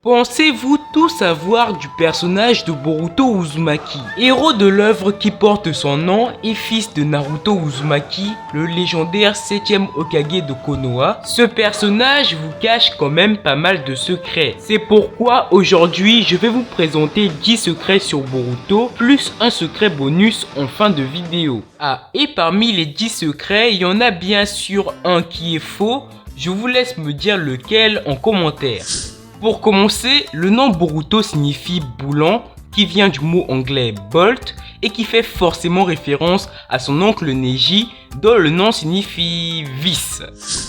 Pensez-vous tout savoir du personnage de Boruto Uzumaki, héros de l'œuvre qui porte son nom et fils de Naruto Uzumaki, le légendaire 7ème Hokage de Konoha? Ce personnage vous cache quand même pas mal de secrets. C'est pourquoi aujourd'hui je vais vous présenter 10 secrets sur Boruto, plus un secret bonus en fin de vidéo. Ah, et parmi les 10 secrets, il y en a bien sûr un qui est faux. Je vous laisse me dire lequel en commentaire. Pour commencer, le nom Boruto signifie boulant, qui vient du mot anglais bolt et qui fait forcément référence à son oncle Neji, dont le nom signifie vis.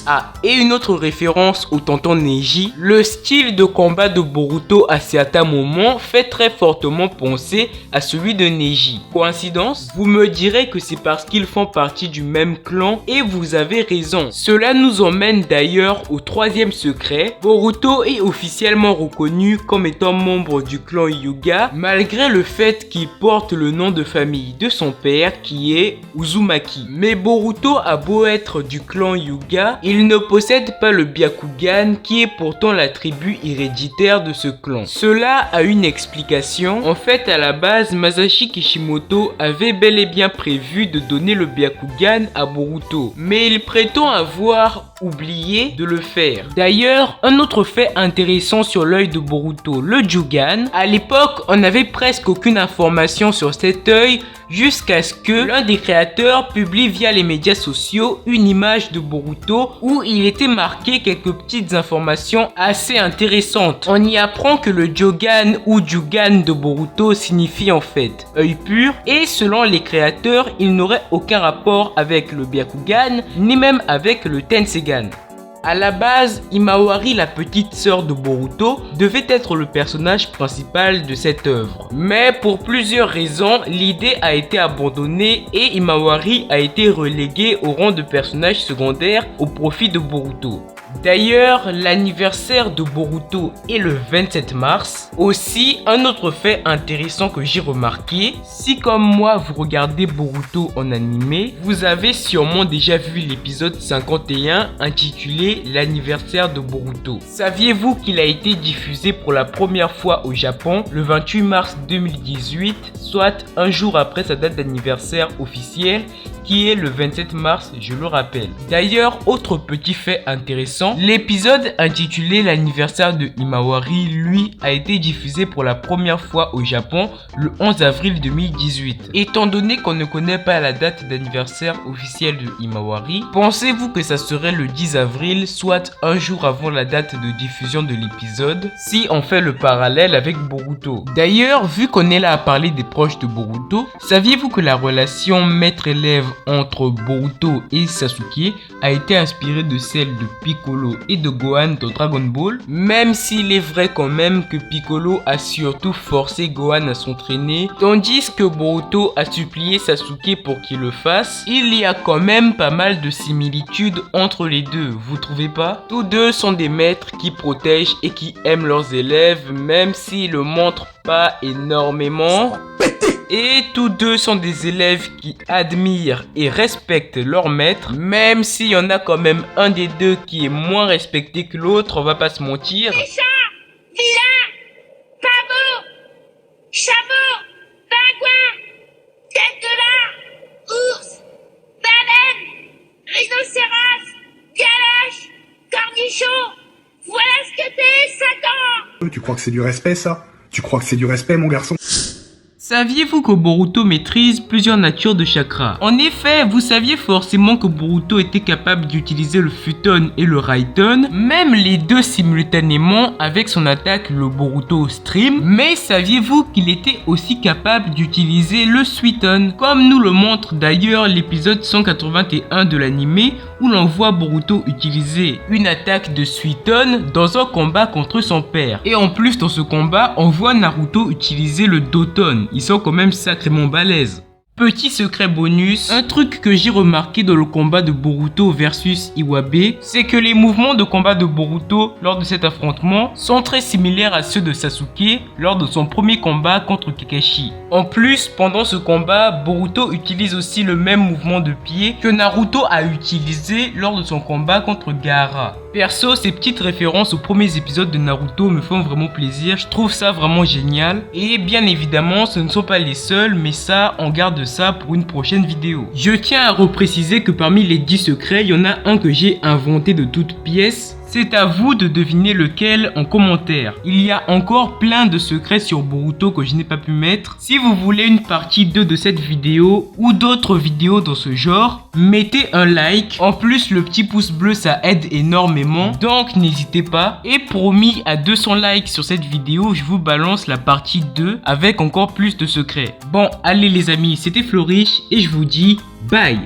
Ah, et une autre référence au tonton Neji, le style de combat de Boruto à certains moments fait très fortement penser à celui de Neji. Coïncidence? Vous me direz que c'est parce qu'ils font partie du même clan et vous avez raison. Cela nous emmène d'ailleurs au troisième secret. Boruto est officiellement reconnu comme étant membre du clan Hyuga malgré le fait qu'il porte le nom de famille de son père qui est Uzumaki. Mais Boruto a beau être du clan Hyuga, il ne possède pas le Byakugan qui est pourtant l'attribut héréditaire de ce clan. Cela a une explication. En fait, à la base, Masashi Kishimoto avait bel et bien prévu de donner le Byakugan à Boruto, mais il prétend avoir oublié de le faire. D'ailleurs, un autre fait intéressant sur l'œil de Boruto, le Jugan. À l'époque, on n'avait presque aucune information sur cet œil jusqu'à ce que l'un des créateurs publie via les médias sociaux une image de Boruto où il était marqué quelques petites informations assez intéressantes. On y apprend que le Jogan ou Jugan de Boruto signifie en fait œil pur et selon les créateurs, il n'aurait aucun rapport avec le Byakugan ni même avec le Tensegan. À la base, Himawari, la petite sœur de Boruto, devait être le personnage principal de cette œuvre. Mais pour plusieurs raisons, l'idée a été abandonnée et Himawari a été relégué au rang de personnage secondaire au profit de Boruto. D'ailleurs, l'anniversaire de Boruto est le 27 mars. Aussi, un autre fait intéressant que j'ai remarqué, si comme moi vous regardez Boruto en animé, vous avez sûrement déjà vu l'épisode 51 intitulé l'anniversaire de Boruto. Saviez-vous qu'il a été diffusé pour la première fois au Japon le 28 mars 2018, soit un jour après sa date d'anniversaire officielle, qui est le 27 mars, je le rappelle. D'ailleurs, autre petit fait intéressant, l'épisode intitulé l'anniversaire de Himawari, lui, a été diffusé pour la première fois au Japon le 11 avril 2018. Étant donné qu'on ne connaît pas la date d'anniversaire officielle de Himawari, pensez-vous que ça serait le 10 avril, soit un jour avant la date de diffusion de l'épisode, si on fait le parallèle avec Boruto? D'ailleurs, vu qu'on est là à parler des proches de Boruto, saviez-vous que la relation maître-élève entre Boruto et Sasuke a été inspirée de celle de Piccolo et de Gohan dans Dragon Ball? Même s'il est vrai quand même que Piccolo a surtout forcé Gohan à s'entraîner, tandis que Boruto a supplié Sasuke pour qu'il le fasse, il y a quand même pas mal de similitudes entre les deux, vous trouvez pas? Tous deux sont des maîtres qui protègent et qui aiment leurs élèves, même s'ils le montrent pas énormément. Et tous deux sont des élèves qui admirent et respectent leur maître, même s'il y en a quand même un des deux qui est moins respecté que l'autre, on va pas se mentir. Méchant, vilain, pas beau, chameau, pingouin, tête de lard, ours, baleine, rhinocéros, galache, cornichon, voilà ce que t'es, Satan! Tu crois que c'est du respect, ça? Tu crois que c'est du respect, mon garçon? Saviez-vous que Boruto maîtrise plusieurs natures de chakras? En effet, vous saviez forcément que Boruto était capable d'utiliser le Futon et le Raiden, même les deux simultanément avec son attaque le Boruto Stream, mais saviez-vous qu'il était aussi capable d'utiliser le Suiton, comme nous le montre d'ailleurs l'épisode 181 de l'anime où l'on voit Boruto utiliser une attaque de Suiton dans un combat contre son père. Et en plus dans ce combat, on voit Naruto utiliser le Doton. Ils sont quand même sacrément balèzes. Petit secret bonus, un truc que j'ai remarqué dans le combat de Boruto versus Iwabe, c'est que les mouvements de combat de Boruto lors de cet affrontement sont très similaires à ceux de Sasuke lors de son premier combat contre Kakashi. En plus, pendant ce combat, Boruto utilise aussi le même mouvement de pied que Naruto a utilisé lors de son combat contre Gaara. Perso, ces petites références aux premiers épisodes de Naruto me font vraiment plaisir, je trouve ça vraiment génial. Et bien évidemment, ce ne sont pas les seuls, mais ça, on garde ça pour une prochaine vidéo. Je tiens à repréciser que parmi les 10 secrets, il y en a un que j'ai inventé de toutes pièces. C'est à vous de deviner lequel en commentaire. Il y a encore plein de secrets sur Boruto que je n'ai pas pu mettre. Si vous voulez une partie 2 de cette vidéo ou d'autres vidéos dans ce genre, mettez un like. En plus, le petit pouce bleu, ça aide énormément. Donc, n'hésitez pas. Et promis, à 200 likes sur cette vidéo, je vous balance la partie 2 avec encore plus de secrets. Bon, allez les amis, c'était Flourish et je vous dis bye.